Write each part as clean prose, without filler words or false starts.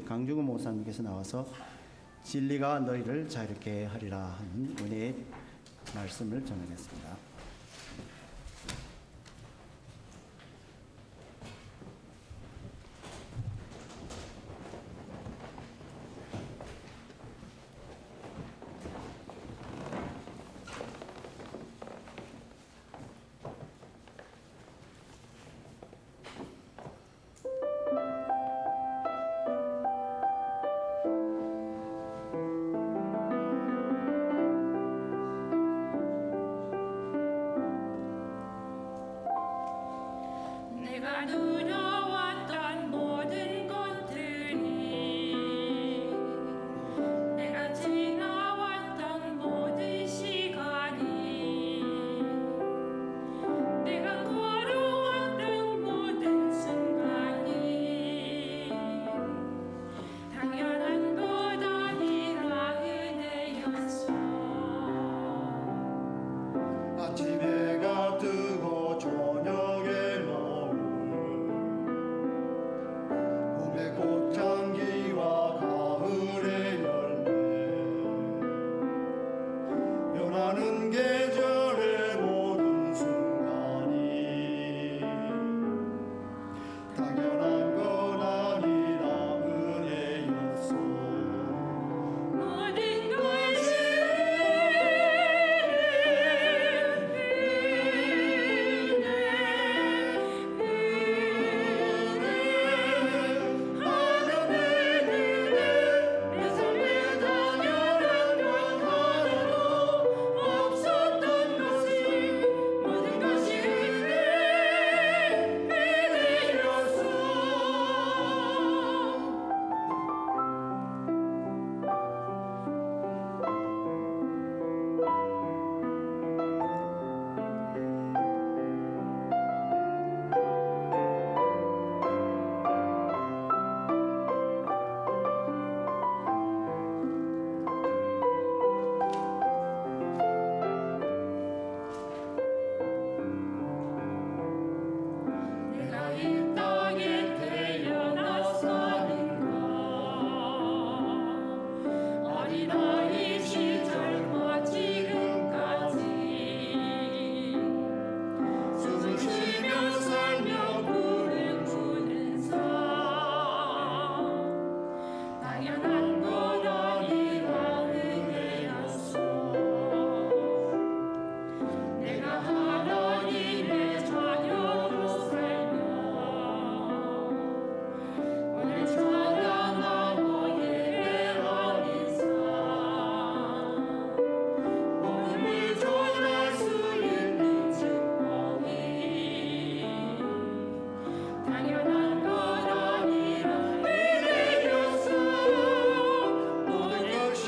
강중우 목사님께서 나와서 진리가 너희를 자유롭게 하리라 하는 은혜의 말씀을 전하겠습니다. 내가 누려왔던 모든 것들이 내가 지나왔던 모든 시간이 내가 걸어왔던 모든 순간이 당연한 것 아니라 은혜였어. 아침 해가 뜨고 저녁에 꽃향기와 가을의 열매 변하는 계절의 모든 순간이 당연한 건 아니라 은혜였어. 모든 것이 내가 이 땅에 태어났사는가 어린아이 시절과 지금까지 숨을 쉬며 살며 꿈을 꾸는 삶 당연한 것 아니라 은혜였어. 내가 하나님의 자녀로 살며 오늘 찬양하고 예배하는 삶 복음을 전할 수 있는 축복이 당연한 것 아니라 은혜였어. 모든 것이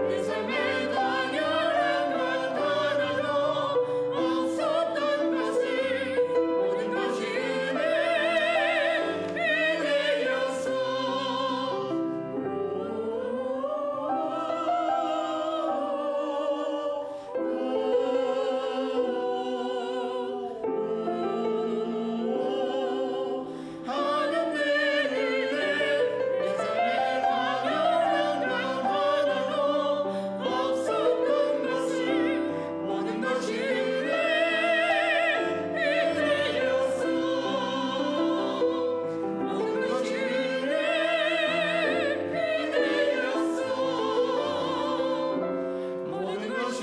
내 삶에 당연한 것 하나도 없었던 것이 모든 것이 은혜였어. 하는 은혜 내 삶에 당연한 것 하나도 없었던 것이 모든 것이 은혜였어. 모든 것이 은혜였어. 모든 것이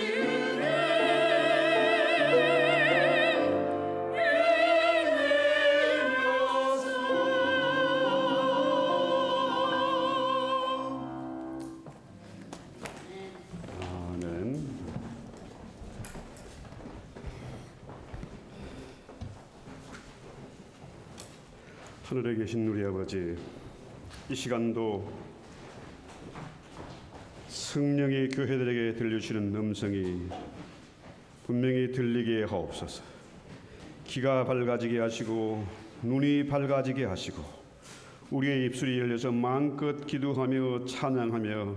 아멘. 하늘에 계신 우리 아버지, 이 시간도 성령이 교회들에게 들려주시는 음성이 분명히 들리게 하옵소서. 귀가 밝아지게 하시고 눈이 밝아지게 하시고 우리의 입술이 열려서 마음껏 기도하며 찬양하며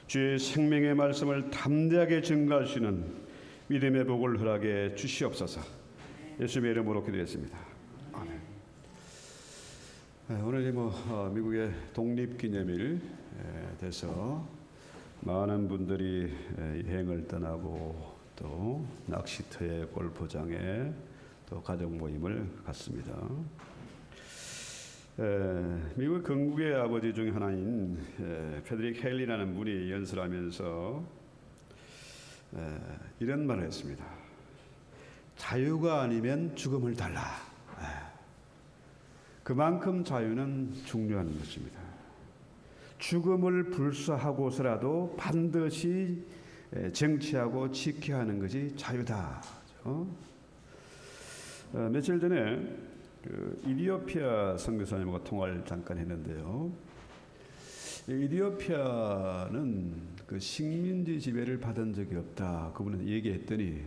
주의 생명의 말씀을 담대하게 증거할 수 있는 믿음의 복을 허락해 주시옵소서. 예수님의 이름으로 기도했습니다. 아멘. 오늘이 미국의 독립기념일 돼서 많은 분들이 여행을 떠나고 또 낚시터에 골프장에 또 가족 모임을 갖습니다. 미국 건국의 아버지 중 하나인 페드릭 헤일리라는 분이 연설하면서 이런 말을 했습니다. 자유가 아니면 죽음을 달라. 그만큼 자유는 중요한 것입니다. 죽음을 불사하고서라도 반드시 쟁취하고 지켜야 하는 것이 자유다. 며칠 전에 이디오피아 선교사님과 통화를 잠깐 했는데요. 이디오피아는 식민지 지배를 받은 적이 없다. 그분은 얘기했더니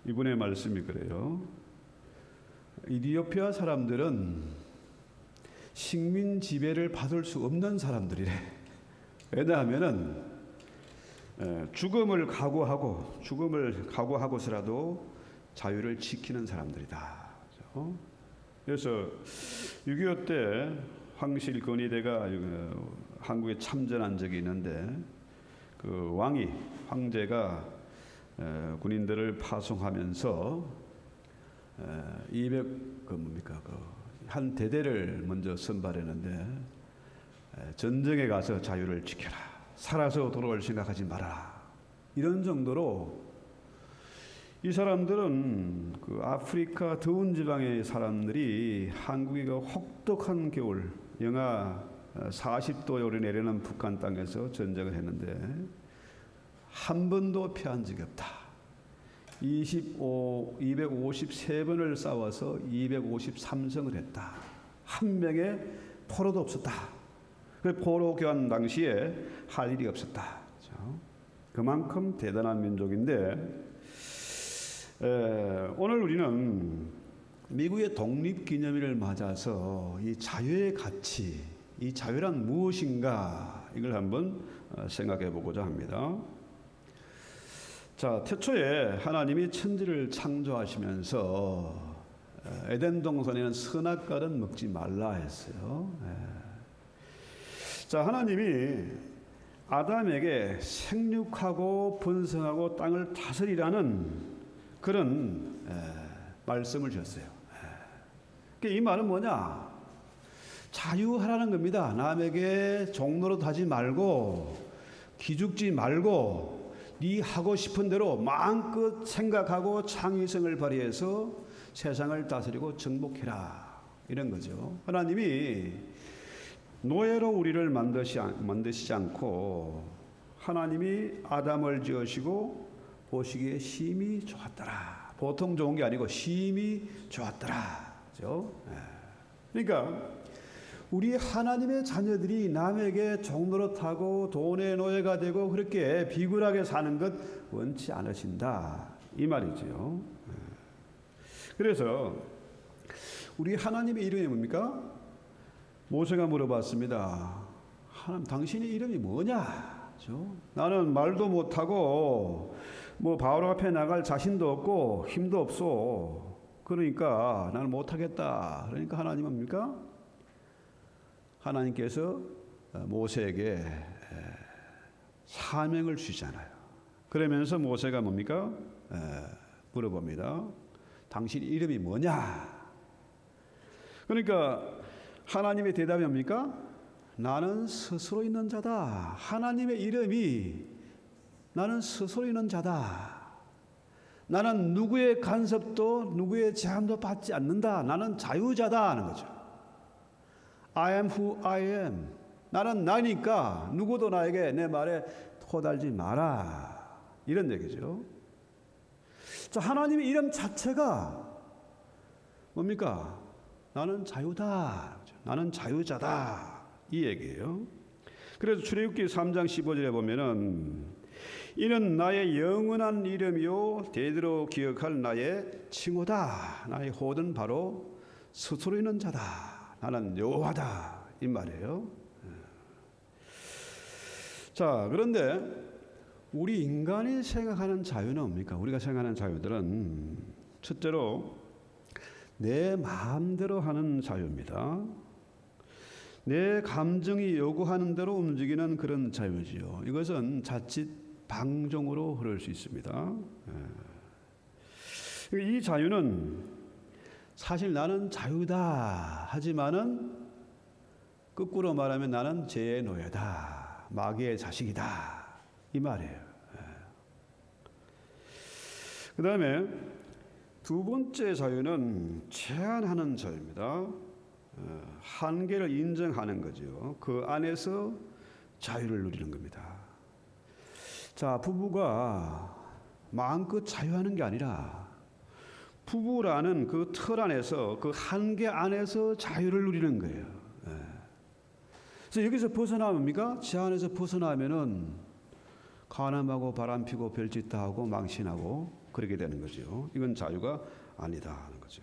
이분의 말씀이 그래요. 이디오피아 사람들은 식민 지배를 받을 수 없는 사람들이래. 왜냐하면은 죽음을 각오하고서라도 자유를 지키는 사람들이다. 그래서 6.25 때 황실 건의대가 한국에 참전한 적이 있는데 그 황제가 군인들을 파송하면서 한 대대를 먼저 선발했는데 전쟁에 가서 자유를 지켜라. 살아서 돌아올 생각하지 마라. 이런 정도로 이 사람들은 아프리카 더운 지방의 사람들이 한국이 혹독한 겨울 영하 40도에 내리는 북한 땅에서 전쟁을 했는데 한 번도 패한 적이 없다. 253번을 싸워서 253승을 했다. 한 명의 포로도 없었다. 포로 교환 당시에 할 일이 없었다. 그만큼 대단한 민족인데 오늘 우리는 미국의 독립기념일을 맞아서 이 자유의 가치, 이 자유란 무엇인가 이걸 한번 생각해 보고자 합니다. 자, 태초에 하나님이 천지를 창조하시면서 에덴 동산에는 선악과는 먹지 말라 했어요. 자, 하나님이 아담에게 생육하고 번성하고 땅을 다스리라는 그런 말씀을 주셨어요. 이 말은 뭐냐? 자유하라는 겁니다. 남에게 종노릇 하지 말고 기죽지 말고 네 하고 싶은 대로 마음껏 생각하고 창의성을 발휘해서 세상을 다스리고 정복해라. 이런 거죠. 하나님이 노예로 우리를 만드시지 않고 하나님이 아담을 지으시고 보시기에 심히 좋았더라. 보통 좋은 게 아니고 심히 좋았더라. 그렇죠? 그러니까 우리 하나님의 자녀들이 남에게 종노릇하고 돈의 노예가 되고 그렇게 비굴하게 사는 것 원치 않으신다. 이 말이죠. 그래서 우리 하나님의 이름이 뭡니까? 모세가 물어봤습니다. 하나님, 당신의 이름이 뭐냐? 그렇죠? 나는 말도 못하고 바로 앞에 나갈 자신도 없고 힘도 없어. 그러니까 나는 못하겠다. 그러니까 하나님은 뭡니까? 하나님께서 모세에게 사명을 주시잖아요. 그러면서 모세가 뭡니까? 물어봅니다. 당신 이름이 뭐냐? 그러니까 하나님의 대답이 뭡니까? 나는 스스로 있는 자다. 하나님의 이름이 나는 스스로 있는 자다. 나는 누구의 간섭도 누구의 제한도 받지 않는다. 나는 자유자다 하는 거죠. I am who I am. 나는 나니까 누구도 나에게 내 말에 토달지 마라. 이런 얘기죠. 자, 하나님의 이름 자체가 뭡니까? 나는 자유다. 나는 자유자다. 이 얘기예요. 그래서 출애굽기 3장 15절에 보면은 이는 나의 영원한 이름이요 대대로 기억할 나의 칭호다. 나의 호든 바로 스스로 있는 자다. 나는 여호와다. 이 말이에요. 자, 그런데 우리 인간이 생각하는 자유는 뭡니까? 우리가 생각하는 자유들은 첫째로 내 마음대로 하는 자유입니다. 내 감정이 요구하는 대로 움직이는 그런 자유지요. 이것은 자칫 방종으로 흐를 수 있습니다. 이 자유는 사실 나는 자유다 하지만은 거꾸로 말하면 나는 죄의 노예다, 마귀의 자식이다 이 말이에요. 그 다음에 두 번째 자유는 제한하는 자유입니다. 한계를 인정하는 거죠. 그 안에서 자유를 누리는 겁니다. 자, 부부가 마음껏 자유하는 게 아니라 부부라는 그 틀 안에서 그 한계 안에서 자유를 누리는 거예요. 그래서 여기서 벗어나옵니까? 제 안에서 벗어나면은 가늠하고 바람피고 별짓 다 하고 망신하고 그렇게 되는 거죠. 이건 자유가 아니다 하는 거죠.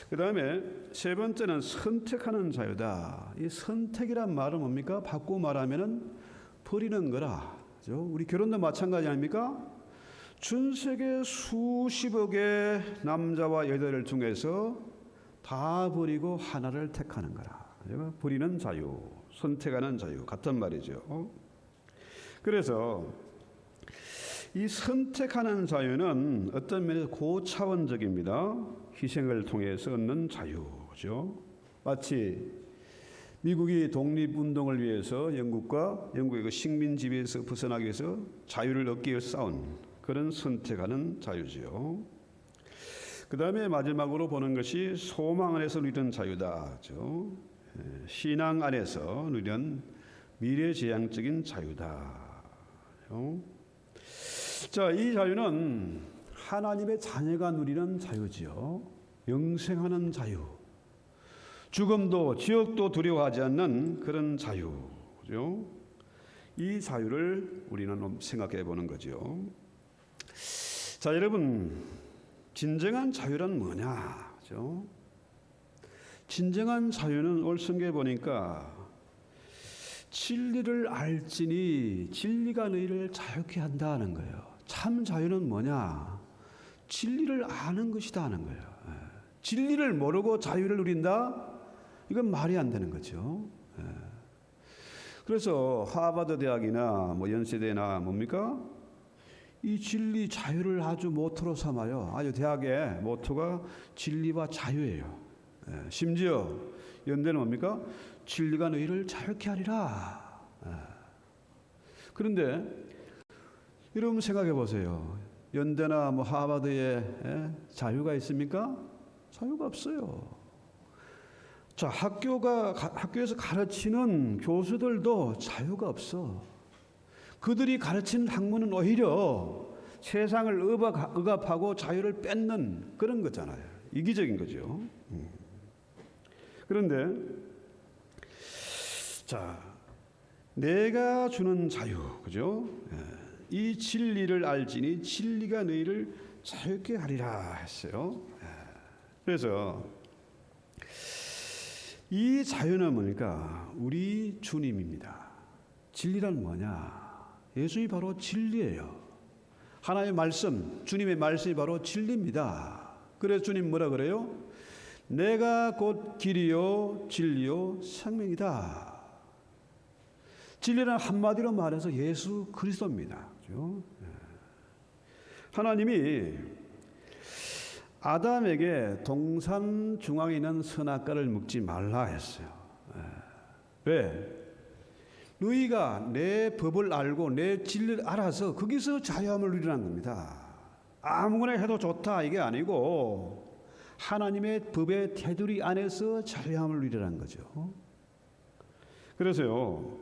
그 다음에 세 번째는 선택하는 자유다. 이 선택이란 말은 뭡니까? 바꾸고 말하면은 버리는 거라. 그죠? 우리 결혼도 마찬가지 아닙니까? 전 세계 수십억의 남자와 여자들 중에서 다 버리고 하나를 택하는 거라. 그죠? 버리는 자유, 선택하는 자유 같은 말이죠. 그래서 이 선택하는 자유는 어떤 면에서 고차원적입니다. 희생을 통해서 얻는 자유죠. 마치 미국이 독립운동을 위해서 영국의 그 식민 지배에서 벗어나기 위해서 자유를 얻기 위해서 싸운 그런 선택하는 자유지요. 그 다음에 마지막으로 보는 것이 소망 안에서 누리는 자유다죠. 신앙 안에서 누리는 미래지향적인 자유다. 자, 이 자유는 하나님의 자녀가 누리는 자유지요. 영생하는 자유. 죽음도 지옥도 두려워하지 않는 그런 자유죠. 이 자유를 우리는 생각해 보는 거죠. 자, 여러분, 진정한 자유란 뭐냐? 그죠? 진정한 자유는 올 성경에 보니까 진리를 알지니 진리가 너희를 자유케 한다는 거예요. 참 자유는 뭐냐? 진리를 아는 것이다 하는 거예요. 진리를 모르고 자유를 누린다? 이건 말이 안 되는 거죠. 그래서 하버드 대학이나 뭐 연세대나 뭡니까? 이 진리 자유를 아주 모토로 삼아요. 아주 대학의 모토가 진리와 자유예요. 심지어 연대는 뭡니까? 진리가 너희를 자유케 하리라. 그런데 여러분 생각해 보세요. 연대나 뭐 하버드에 자유가 있습니까? 자유가 없어요. 자, 학교에서 가르치는 교수들도 자유가 없어. 그들이 가르치는 학문은 오히려 세상을 억압하고 자유를 뺏는 그런 거잖아요. 이기적인 거죠. 그런데 자, 내가 주는 자유, 그죠? 이 진리를 알지니 진리가 너희를 자유케 하리라 했어요. 그래서 이 자유는 뭡니까? 우리 주님입니다. 진리란 뭐냐? 예수님이 바로 진리예요. 하나님의 말씀, 주님의 말씀이 바로 진리입니다. 그래서 주님 뭐라 그래요? 내가 곧 길이요 진리요 생명이다. 진리는 한마디로 말해서 예수 그리스도입니다. 그렇죠? 하나님이 아담에게 동산 중앙에 있는 선악과를 먹지 말라 했어요. 왜? 너희가 내 법을 알고 내 진리를 알아서 거기서 자유함을 누리라는 겁니다. 아무거나 해도 좋다 이게 아니고 하나님의 법의 테두리 안에서 자유함을 누리라는 거죠. 그래서요,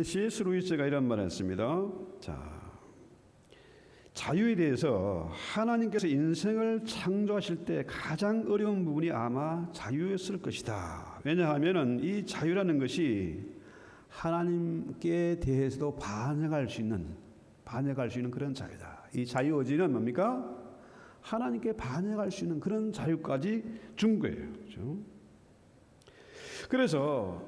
C.S. 루이스가 이런 말을 했습니다. 자, 자유에 대해서 하나님께서 인생을 창조하실 때 가장 어려운 부분이 아마 자유였을 것이다. 왜냐하면 이 자유라는 것이 하나님께 대해서도 반역할 수 있는 그런 자유다. 이 자유 의지는 뭡니까? 하나님께 반역할 수 있는 그런 자유까지 준 거예요. 그렇죠? 그래서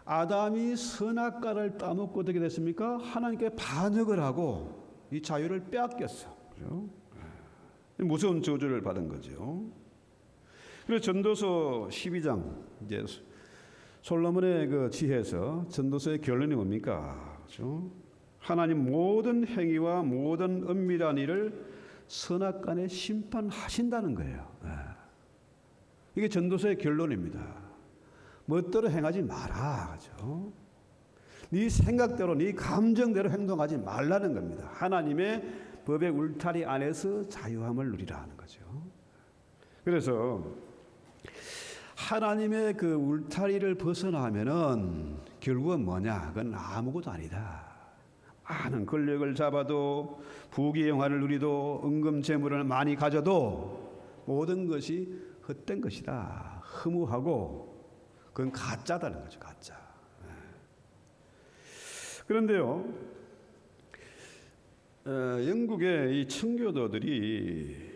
아담이 선악과를 따먹고 어떻게 됐습니까? 하나님께 반역을 하고 이 자유를 빼앗겼어. 그죠? 무서운 저주를 받은 거죠. 그래서 전도서 12장 이제 솔로몬의 그 지혜에서 전도서의 결론이 뭡니까? 그죠? 하나님 모든 행위와 모든 은밀한 일을 선악간에 심판하신다는 거예요. 이게 전도서의 결론입니다. 멋대로 행하지 마라. 그죠? 네 생각대로, 네 감정대로 행동하지 말라는 겁니다. 하나님의 법의 울타리 안에서 자유함을 누리라 하는 거죠. 그래서 하나님의 그 울타리를 벗어나면은 결국은 뭐냐? 그건 아무것도 아니다. 많은 권력을 잡아도 부귀 영화를 누리도 은금 재물을 많이 가져도 모든 것이 헛된 것이다. 허무하고 그건 가짜다는 거죠. 가짜. 그런데요, 영국의 이 청교도들이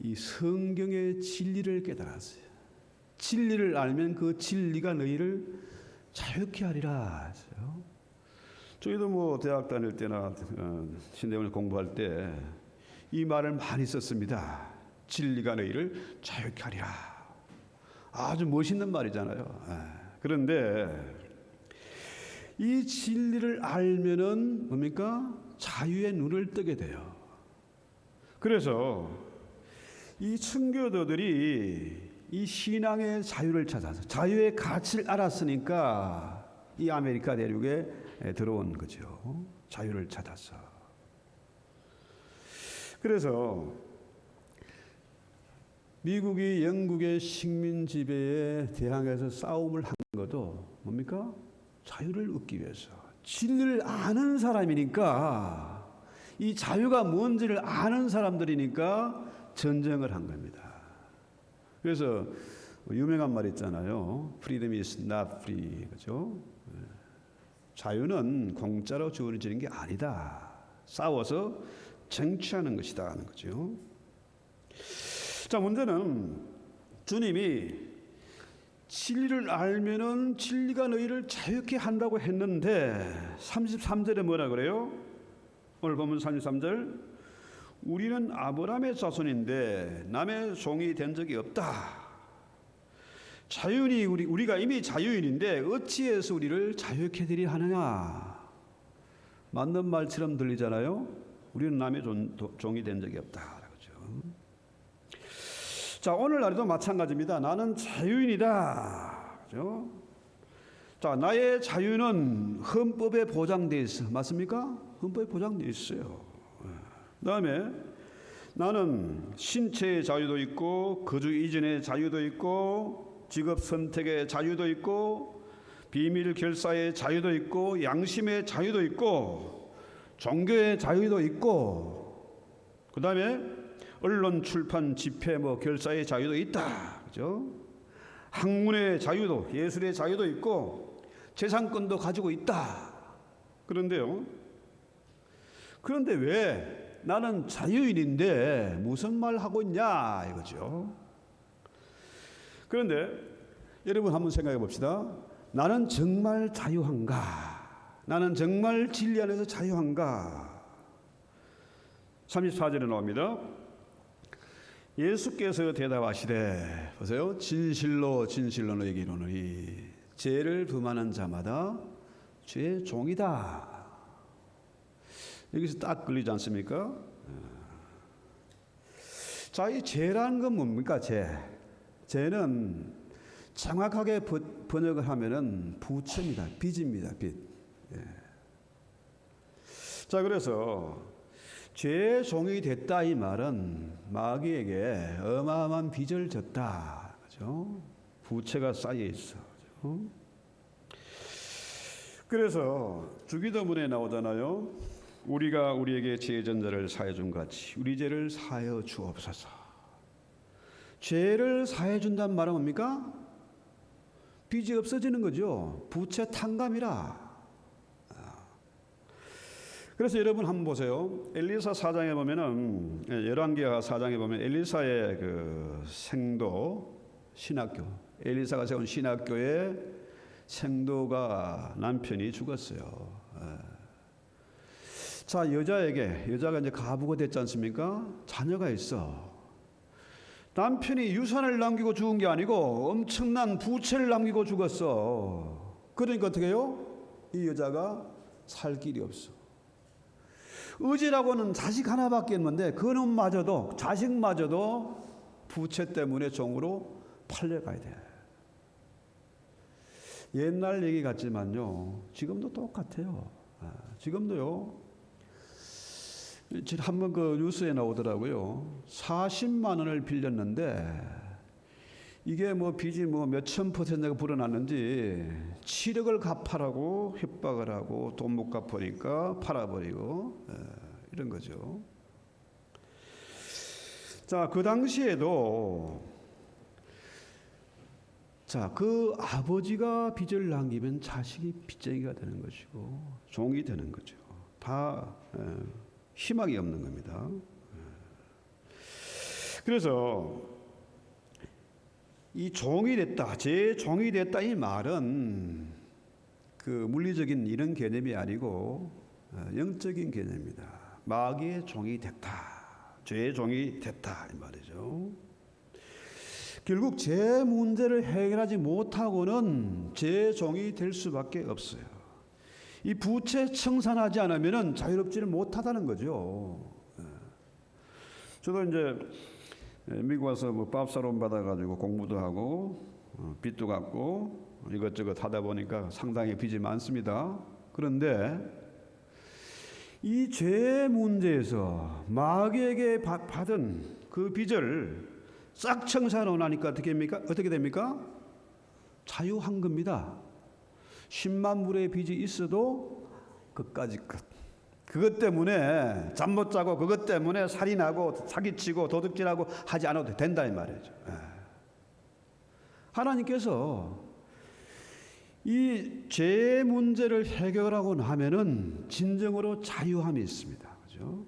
이 성경의 진리를 깨달았어요. 진리를 알면 그 진리가 너희를 자유케 하리라 했어요. 저희도 뭐 대학 다닐 때나 신대원을 공부할 때 이 말을 많이 썼습니다. 진리가 너희를 자유케 하리라. 아주 멋있는 말이잖아요. 그런데 이 진리를 알면은 뭡니까? 자유의 눈을 뜨게 돼요. 그래서 이 청교도들이 이 신앙의 자유를 찾아서 자유의 가치를 알았으니까 이 아메리카 대륙에 들어온 거죠. 자유를 찾아서. 그래서 미국이 영국의 식민 지배에 대항해서 싸움을 한 것도 뭡니까? 자유를 얻기 위해서. 진리를 아는 사람이니까, 이 자유가 뭔지를 아는 사람들이니까 전쟁을 한 겁니다. 그래서 유명한 말 있잖아요. Freedom is not free. 그죠? 자유는 공짜로 주어지는 게 아니다. 싸워서 쟁취하는 것이다 하는 거죠. 자, 문제는 주님이 진리를 알면은 진리가 너희를 자유케 한다고 했는데 33절에 뭐라 그래요? 오늘 보면 33절, 우리는 아브라함의 자손인데 남의 종이 된 적이 없다. 자유인이 우리가 이미 자유인인데 어찌해서 우리를 자유케 되리 하느냐? 맞는 말처럼 들리잖아요. 우리는 남의 종이 된 적이 없다. 그렇죠? 자, 오늘날에도 마찬가지입니다. 나는 자유인이다. 그렇죠? 자, 나의 자유는 헌법에 보장되어 있어. 맞습니까? 헌법에 보장되어 있어요. 그다음에 나는 신체의 자유도 있고 거주 이전의 자유도 있고 직업 선택의 자유도 있고 비밀 결사의 자유도 있고 양심의 자유도 있고 종교의 자유도 있고 그다음에 언론 출판 집회 결사의 자유도 있다. 그죠? 학문의 자유도 예술의 자유도 있고 재산권도 가지고 있다. 그런데요. 그런데 왜 나는 자유인인데 무슨 말 하고 있냐 이거죠. 그런데 여러분 한번 생각해 봅시다. 나는 정말 자유한가? 나는 정말 진리 안에서 자유한가? 34절에 나옵니다. 예수께서 대답하시되 보세요. 진실로 진실로 너에게 이르노니 죄를 범하는 자마다 죄의 종이다. 여기서 딱 걸리지 않습니까? 자, 이 죄라는 건 뭡니까? 죄는 정확하게 번역을 하면은 부채입니다. 빚입니다. 빚. 예. 자, 그래서 죄의 종이 됐다 이 말은 마귀에게 어마어마한 빚을 졌다. 그죠? 부채가 쌓여 있어. 그죠? 그래서 주기도문에 나오잖아요. 우리가 우리에게 죄 전자를 사해 준 같이 우리 죄를 사하여 주옵소서. 죄를 사해 준다는 말은 뭡니까? 빚이 없어지는 거죠. 부채 탕감이라. 그래서 여러분 한번 보세요. 엘리사 4장에 보면은 열왕기하 4장에 보면 엘리사의 그 생도 신학교, 엘리사가 세운 신학교에 생도가 남편이 죽었어요. 자, 여자가 이제 가부가 됐지 않습니까? 자녀가 있어. 남편이 유산을 남기고 죽은 게 아니고 엄청난 부채를 남기고 죽었어. 그러니까 어떻게 해요? 이 여자가 살 길이 없어. 의지라고는 자식 하나밖에 없는데 그놈마저도, 자식마저도 부채 때문에 종으로 팔려가야 돼. 옛날 얘기 같지만요, 지금도 똑같아요. 지금도요. 한번 그 뉴스에 나오더라고요. 40만 원을 빌렸는데 이게 뭐 빚이 뭐 몇천 %가 불어났는지 7억을 갚아라고 협박을 하고 돈 못 갚으니까 팔아버리고 이런 거죠. 자, 그 당시에도 자, 그 아버지가 빚을 남기면 자식이 빚쟁이가 되는 것이고 종이 되는 거죠. 다 희망이 없는 겁니다. 그래서 이 종이 됐다, 제 종이 됐다 이 말은 그 물리적인 이런 개념이 아니고 영적인 개념입니다. 마귀의 종이 됐다, 죄의 종이 됐다 이 말이죠. 결국 제 문제를 해결하지 못하고는 제 종이 될 수밖에 없어요. 이 부채 청산하지 않으면 자유롭지를 못하다는 거죠. 저도 이제 미국 와서 뭐 밥사론 받아가지고 공부도 하고 빚도 갚고 이것저것 하다 보니까 상당히 빚이 많습니다. 그런데 이 죄 문제에서 마귀에게 받은 그 빚을 싹 청산하고 나니까 어떻게 됩니까? 자유한 겁니다. 10만 불의 빚이 있어도 그까지 끝. 그것 때문에 잠 못 자고 그것 때문에 살인하고 사기치고 도둑질하고 하지 않아도 된다 이 말이죠. 하나님께서 이 죄 문제를 해결하고 나면은 진정으로 자유함이 있습니다. 그죠?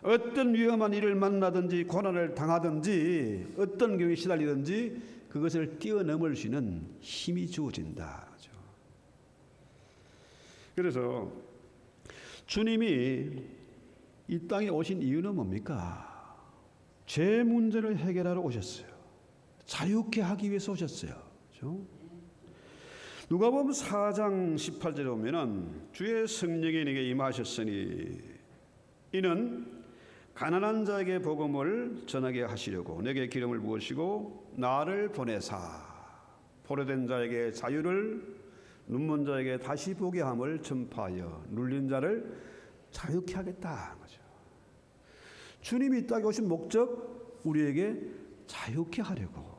어떤 위험한 일을 만나든지 고난을 당하든지 어떤 경우에 시달리든지 그것을 뛰어넘을 수 있는 힘이 주어진다. 그죠? 그래서 주님이 이 땅에 오신 이유는 뭡니까? 죄 문제를 해결하러 오셨어요. 자유케 하기 위해서 오셨어요. 그렇죠? 누가복음 4장 18절에 보면은 주의 성령이 내게 임하셨으니 이는 가난한 자에게 복음을 전하게 하시려고 내게 기름을 부으시고 나를 보내사 포로된 자에게 자유를 눈먼 자에게 다시 보게 함을 전파하여 눌린 자를 자유케 하겠다 거죠. 주님이 이 땅에 오신 목적 우리에게 자유케 하려고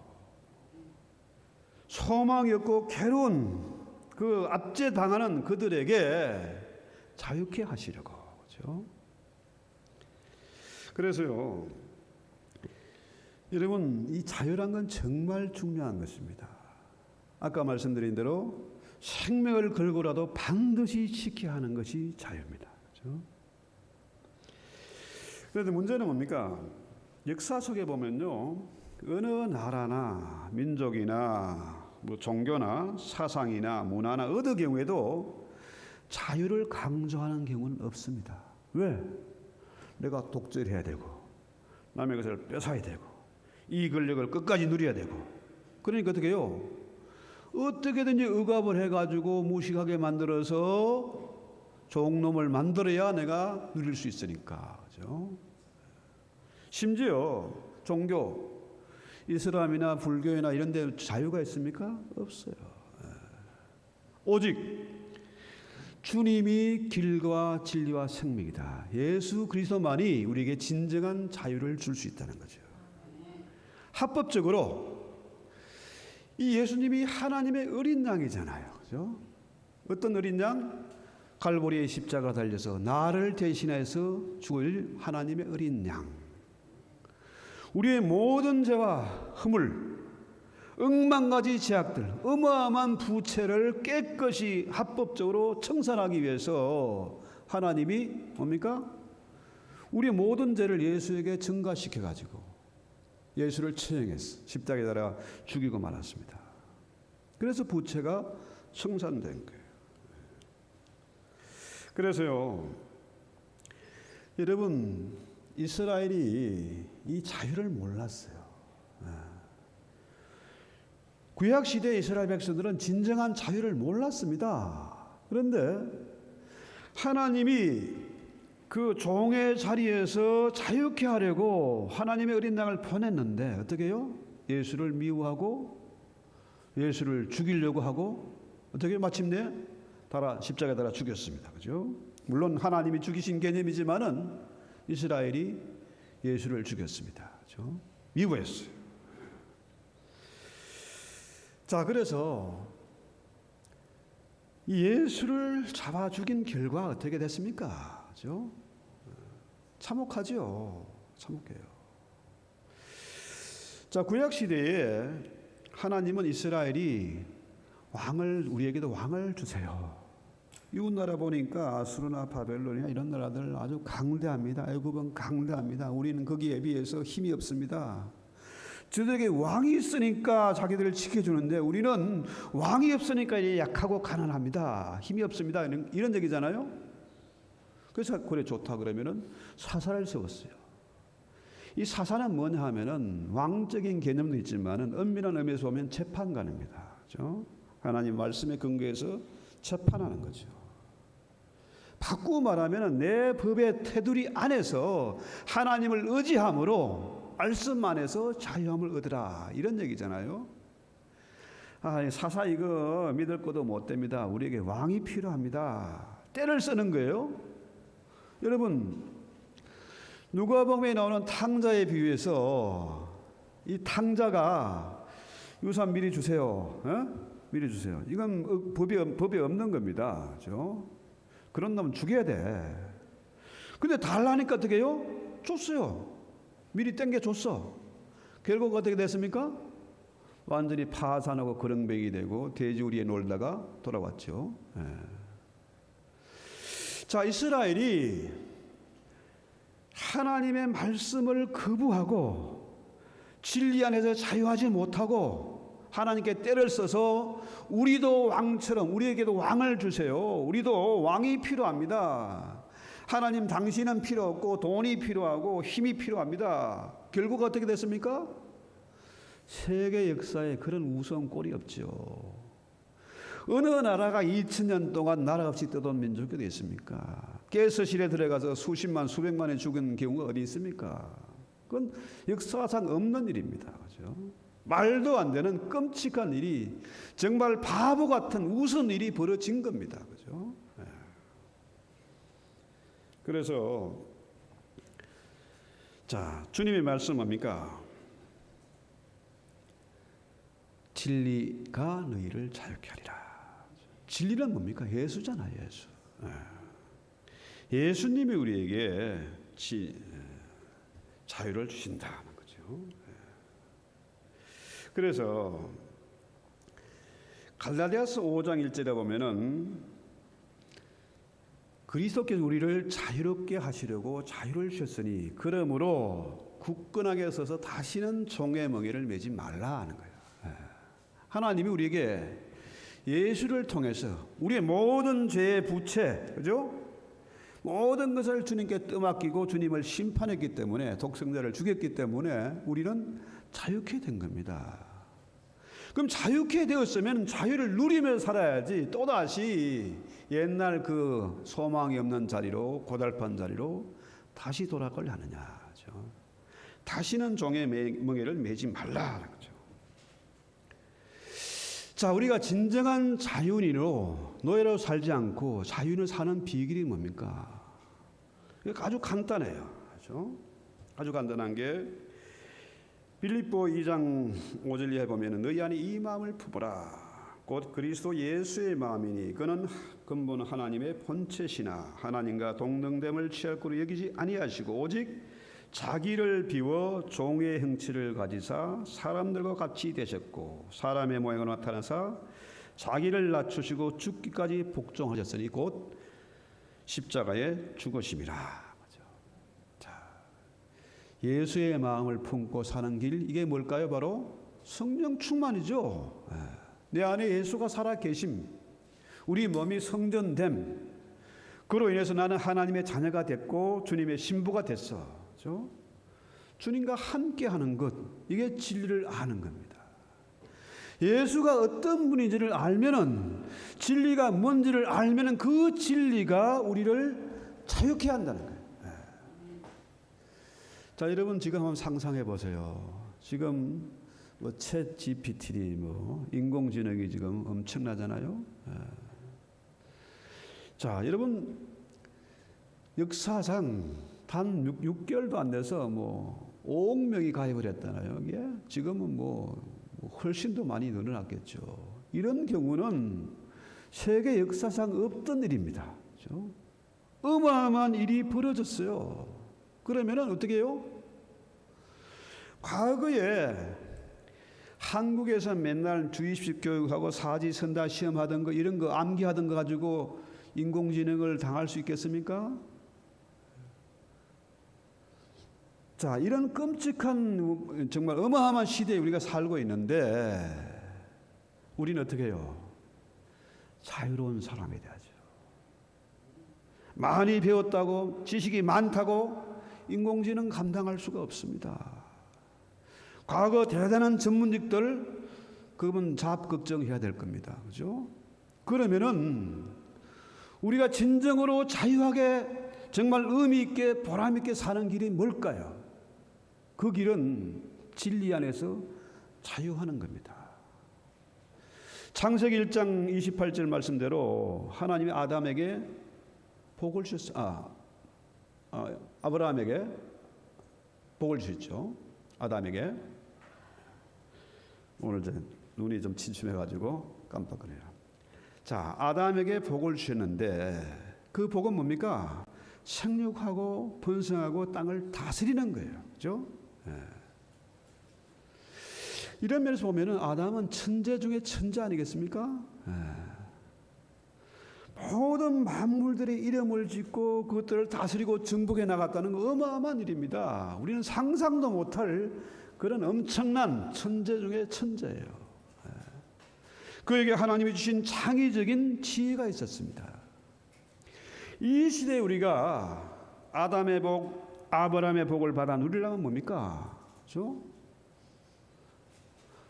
소망이 없고 괴로운 그 압제당하는 그들에게 자유케 하시려고 그렇죠? 그래서요 여러분 이 자유란 건 정말 중요한 것입니다. 아까 말씀드린 대로 생명을 걸고라도 반드시 지켜야 하는 것이 자유입니다. 그렇죠? 그런데 문제는 뭡니까? 역사 속에 보면요 어느 나라나 민족이나 뭐 종교나 사상이나 문화나 어느 경우에도 자유를 강조하는 경우는 없습니다. 왜? 내가 독재해야 되고 남의 것을 뺏어야 되고 이 권력을 끝까지 누려야 되고 그러니까 어떻게 해요? 어떻게든지 억압을 해가지고 무식하게 만들어서 종놈을 만들어야 내가 누릴 수 있으니까 그렇죠? 심지어 종교 이슬람이나 불교나 이런 데 자유가 있습니까? 없어요. 오직 주님이 길과 진리와 생명이다. 예수 그리스도만이 우리에게 진정한 자유를 줄 수 있다는 거죠. 합법적으로 이 예수님이 하나님의 어린 양이잖아요. 그죠? 어떤 어린 양? 갈보리의 십자가 달려서 나를 대신해서 죽을 하나님의 어린 양. 우리의 모든 죄와 허물, 억만가지 죄악들, 어마어마한 부채를 깨끗이 합법적으로 청산하기 위해서 하나님이 뭡니까? 우리의 모든 죄를 예수에게 증가시켜가지고 예수를 처형했어. 십자가에 달아 죽이고 말았습니다. 그래서 부채가 청산된 거예요. 그래서요, 여러분, 이스라엘이 이 자유를 몰랐어요. 구약 시대 이스라엘 백성들은 진정한 자유를 몰랐습니다. 그런데 하나님이 그 종의 자리에서 자유케 하려고 하나님의 어린 양을 보냈는데 어떻게 해요? 예수를 미워하고 예수를 죽이려고 하고 어떻게 마침내 십자가에 달아 죽였습니다. 그죠? 물론 하나님이 죽이신 개념이지만은 이스라엘이 예수를 죽였습니다. 그죠? 미워했어요. 자, 그래서 예수를 잡아 죽인 결과 어떻게 됐습니까? 그죠? 참혹하죠. 참혹해요. 자, 구약 시대에 하나님은 이스라엘이 우리에게도 왕을 주세요. 이웃 나라 보니까 아수르나 바벨론이나 이런 나라들 아주 강대합니다. 애굽은 강대합니다. 우리는 거기에 비해서 힘이 없습니다. 저들에게 왕이 있으니까 자기들을 지켜주는데 우리는 왕이 없으니까 약하고 가난합니다. 힘이 없습니다. 이런 얘기잖아요. 그래서 그래 좋다 그러면은 사사를 세웠어요. 이 사사는 뭐냐 하면은 왕적인 개념도 있지만은 엄밀한 의미에서 보면 재판관입니다. 그렇죠? 하나님 말씀에 근거해서 재판하는 거죠. 바꾸고 말하면은 내 법의 테두리 안에서 하나님을 의지함으로 말씀 안에서 자유함을 얻으라 이런 얘기잖아요. 사사 이거 믿을 것도 못 됩니다. 우리에게 왕이 필요합니다. 때를 쓰는 거예요. 여러분, 누가복음에 나오는 탕자에 비유해서 이 탕자가 유산 미리 주세요. 미리 주세요. 이건 법에 없는 겁니다. 그렇죠? 그런 놈은 죽여야 돼. 근데 달라니까 어떻게 해요? 줬어요. 미리 땡겨 줬어. 결국 어떻게 됐습니까? 완전히 파산하고 거렁뱅이 되고 돼지우리에 놀다가 돌아왔죠. 자, 이스라엘이 하나님의 말씀을 거부하고 진리 안에서 자유하지 못하고 하나님께 때를 써서 우리도 왕처럼 우리에게도 왕을 주세요. 우리도 왕이 필요합니다. 하나님 당신은 필요 없고 돈이 필요하고 힘이 필요합니다. 결국 어떻게 됐습니까? 세계 역사에 그런 우스운 꼴이 없죠. 어느 나라가 2000년 동안 나라 없이 떠돈 민족이 어디 있습니까? 가스실에 들어가서 수십만 수백만이 죽은 경우가 어디 있습니까? 그건 역사상 없는 일입니다. 그렇죠? 말도 안 되는 끔찍한 일이 정말 바보 같은 우스운 일이 벌어진 겁니다. 그렇죠? 그래서 자, 주님의 말씀 뭡니까? 진리가 너희를 자유케 하리라. 진리는 뭡니까? 예수잖아요. 예수. 예수님이 우리에게 자유를 주신다는 거죠. 그래서 갈라디아서 5장 1절에 보면은 그리스도께서 우리를 자유롭게 하시려고 자유를 주셨으니 그러므로 굳건하게 서서 다시는 종의 멍에를 매지 말라 하는 거예요. 하나님이 우리에게 예수를 통해서 우리의 모든 죄의 부채, 그죠? 모든 것을 주님께 떠맡기고 주님을 심판했기 때문에 독생자를 죽였기 때문에 우리는 자유케 된 겁니다. 그럼 자유케 되었으면 자유를 누리며 살아야지 또다시 옛날 그 소망이 없는 자리로 고달픈 자리로 다시 돌아가려 하느냐. 그렇죠? 다시는 종의 멍에를 매지 말라. 그렇죠? 자, 우리가 진정한 자유인으로 노예로 살지 않고 자유인을 사는 비결이 뭡니까? 아주 간단해요. 그렇죠? 아주 간단한 게 빌립보 2장 5절 이하에 보면 너희 안에 이 마음을 품어라. 곧 그리스도 예수의 마음이니 그는 근본 하나님의 본체시나 하나님과 동등됨을 취할 거로 여기지 아니하시고 오직 자기를 비워 종의 형체를 가지사 사람들과 같이 되셨고 사람의 모양으로 나타나사 자기를 낮추시고 죽기까지 복종하셨으니 곧 십자가에 죽으심이라. 예수의 마음을 품고 사는 길, 이게 뭘까요? 바로 성령 충만이죠. 내 안에 예수가 살아 계심, 우리 몸이 성전됨. 그로 인해서 나는 하나님의 자녀가 됐고 주님의 신부가 됐어. 그렇죠? 주님과 함께하는 것, 이게 진리를 아는 겁니다. 예수가 어떤 분인지를 알면은, 진리가 뭔지를 알면은 그 진리가 우리를 자유케 한다는 거예요. 자, 여러분 지금 한번 상상해 보세요. 지금 챗 GPT 인공지능이 지금 엄청나잖아요. 자, 여러분 역사상 단 6개월도 안 돼서 5억 명이 가입을 했잖아요. 이게 지금은 훨씬 더 많이 늘어났겠죠. 이런 경우는 세계 역사상 없던 일입니다. 그렇죠? 어마어마한 일이 벌어졌어요. 그러면은 어떻게 해요? 과거에 한국에서 맨날 주입식 교육하고 사지선다 시험하던 거, 이런 거 암기하던 거 가지고 인공지능을 당할 수 있겠습니까? 자, 이런 끔찍한 정말 어마어마한 시대에 우리가 살고 있는데 우리는 어떻게 해요? 자유로운 사람이 돼야죠. 많이 배웠다고, 지식이 많다고 인공지능 감당할 수가 없습니다. 과거 대단한 전문직들, 그분 자업걱정해야 될 겁니다. 그죠? 그러면은 우리가 진정으로 자유하게 정말 의미 있게 보람 있게 사는 길이 뭘까요? 그 길은 진리 안에서 자유하는 겁니다. 창세기 1장 28절 말씀대로 하나님이 아담에게 복을 주셨어요. 아브라함에게 복을 주셨죠. 아담에게. 오늘 눈이 좀 침침해가지고 깜빡거려요. 자, 아담에게 복을 주셨는데 그 복은 뭡니까? 생육하고 번성하고 땅을 다스리는 거예요. 그렇죠? 이런 면에서 보면은 아담은 천재 중에 천재 아니겠습니까? 모든 만물들의 이름을 짓고 그것들을 다스리고 정복해 나갔다는 거 어마어마한 일입니다. 우리는 상상도 못할 그런 엄청난 천재 중에 천재예요. 그에게 하나님이 주신 창의적인 지혜가 있었습니다. 이 시대에 우리가 아담의 복, 아브라함의 복을 받아 누리려면 뭡니까? 그렇죠?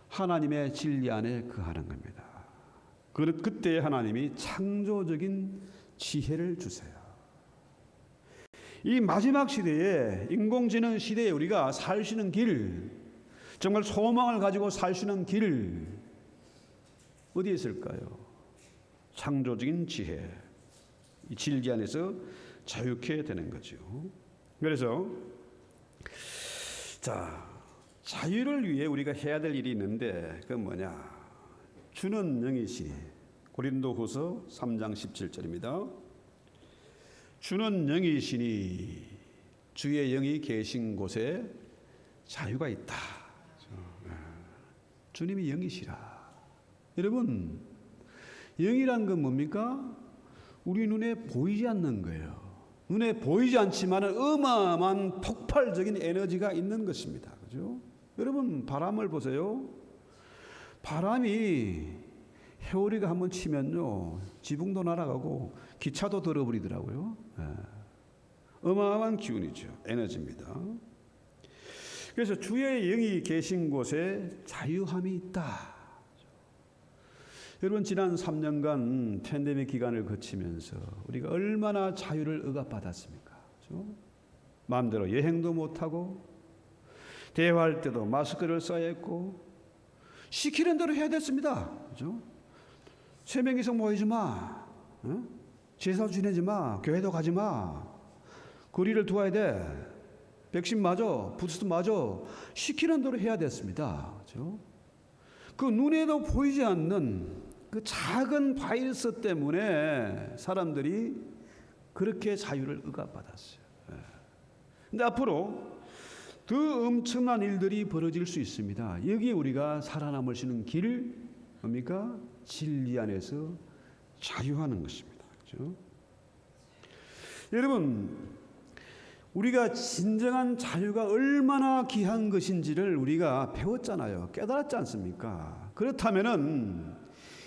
하나님의 진리 안에 거하는 겁니다. 그때 하나님이 창조적인 지혜를 주세요. 이 마지막 시대에, 인공지능 시대에 우리가 살 수 있는 길, 정말 소망을 가지고 살 수 있는 길, 어디에 있을까요? 창조적인 지혜, 이 진리 안에서 자유케 되는 거죠. 그래서 자, 자유를 위해 우리가 해야 될 일이 있는데 그건 뭐냐? 주는 영이시니, 고린도후서 3장 17절입니다. 주는 영이시니 주의 영이 계신 곳에 자유가 있다. 주님이 영이시라. 여러분, 영이란 건 뭡니까? 우리 눈에 보이지 않는 거예요. 눈에 보이지 않지만 어마어마한 폭발적인 에너지가 있는 것입니다. 그죠? 여러분, 바람을 보세요. 바람이 해오리가 한번 치면요, 지붕도 날아가고 기차도 들어버리더라고요. 어마어마한 기운이죠. 에너지입니다. 그래서 주의 영이 계신 곳에 자유함이 있다. 여러분, 지난 3년간 팬데믹 기간을 거치면서 우리가 얼마나 자유를 억압받았습니까? 그렇죠? 마음대로 여행도 못하고 대화할 때도 마스크를 써야 했고 시키는 대로 해야 됐습니다. 그렇죠? 3명 이상 모이지 마. 제사 지내지 마. 교회도 가지 마. 거리를 두어야 돼. 백신 맞아. 부스트 맞아. 시키는 대로 해야 됐습니다. 그렇죠? 그 눈에도 보이지 않는 그 작은 바이러스 때문에 사람들이 그렇게 자유를 억압받았어요. 그런데 앞으로 더 엄청난 일들이 벌어질 수 있습니다. 여기에 우리가 살아남을 수 있는 길 뭡니까? 진리 안에서 자유하는 것입니다. 그렇죠? 여러분, 우리가 진정한 자유가 얼마나 귀한 것인지를 우리가 배웠잖아요. 깨달았지 않습니까? 그렇다면은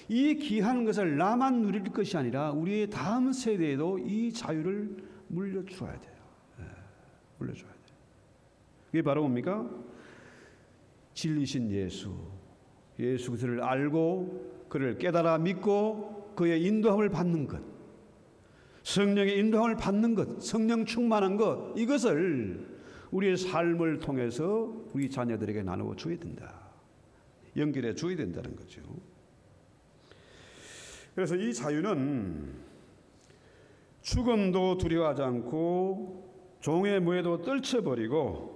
이 귀한 것을 나만 누릴 것이 아니라 우리의 다음 세대에도 이 자유를 물려주어야 돼요. 물려줘야 돼요. 그게 바로 뭡니까? 진리신 예수 그리스도를 알고 그를 깨달아 믿고 그의 인도함을 받는 것, 성령의 인도함을 받는 것, 성령 충만한 것, 이것을 우리의 삶을 통해서 우리 자녀들에게 나누어 줘야 된다. 연결해 줘야 된다는 거죠. 그래서 이 자유는 죽음도 두려워하지 않고 종의 무에도 떨쳐버리고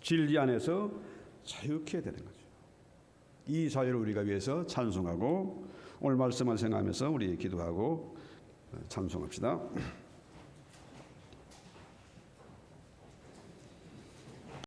진리 안에서 자유케 되는 거죠. 이 자유를 우리가 위해서 찬송하고 오늘 말씀을 생각하면서 우리 기도하고 찬송합시다.